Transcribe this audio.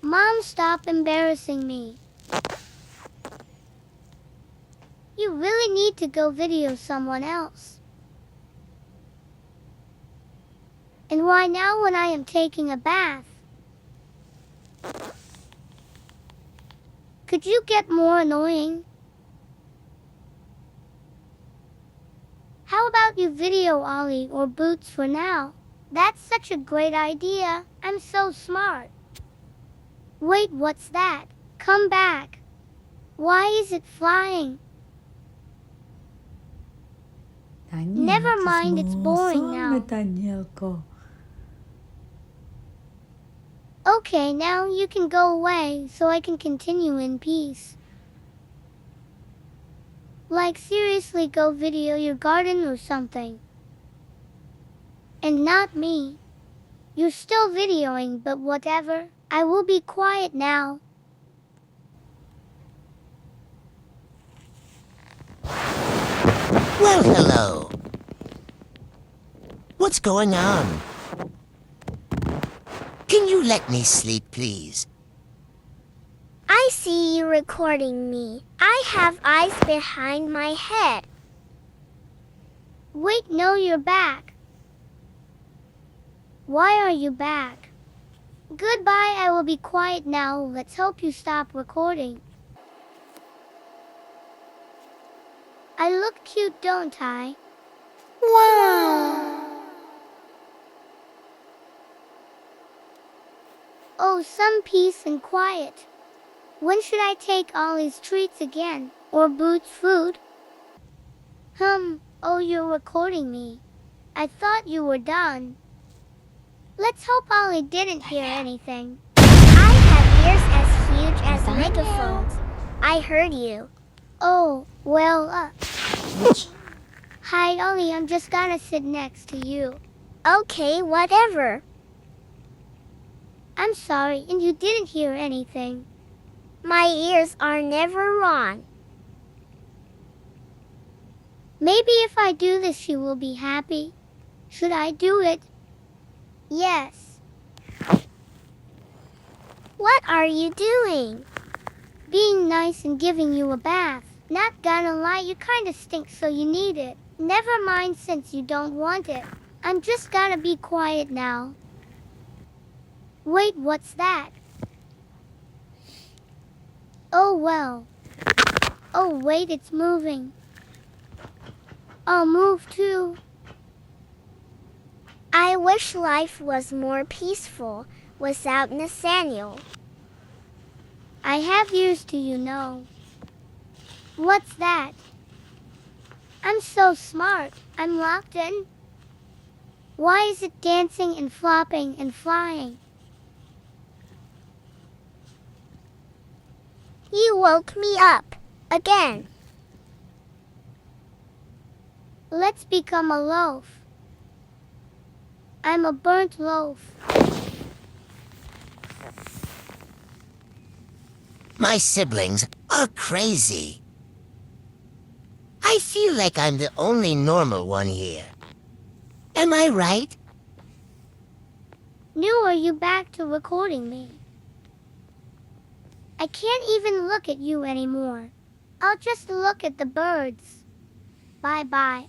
Mom, stop embarrassing me. You really need to go video someone else. And why now when I am taking a bath? Could you get more annoying? How about you video Ollie or Boots for now? That's such a great idea. I'm so smart. Wait, what's that? Come back. Why is it flying? Never mind, it's boring now. Okay, now you can go away so I can continue in peace. Like seriously, go video your garden or something. And not me. You're still videoing, but whatever. I will be quiet now. Well, hello. What's going on? Can you let me sleep, please? I see you recording me. I have eyes behind my head. Wait, no, you're back. Why are you back? Goodbye, I will be quiet now. Let's hope you stop recording. I look cute, don't I? Wow! Oh, some peace and quiet. When should I take Ollie's treats again? Or Boots' food? Oh, you're recording me. I thought you were done. Let's hope Ollie didn't hear anything. I have ears as huge as megaphones. I heard you. Oh, well, Hi, Ollie, I'm just gonna sit next to you. Okay, whatever. I'm sorry, and you didn't hear anything. My ears are never wrong. Maybe if I do this, you will be happy. Should I do it? Yes. What are you doing? Being nice and giving you a bath. Not gonna lie, you kinda stink, so you need it. Never mind since you don't want it. I'm just gonna be quiet now. Wait, what's that? Oh well. Oh wait, it's moving. I'll move too. I wish life was more peaceful without Nathaniel. I have ears too, you know. What's that? I'm so smart. I'm locked in. Why is it dancing and flopping and flying? You woke me up again. Let's become a loaf. I'm a burnt loaf. My siblings are crazy. I feel like I'm the only normal one here. Am I right? New, are you back to recording me? I can't even look at you anymore. I'll just look at the birds. Bye-bye.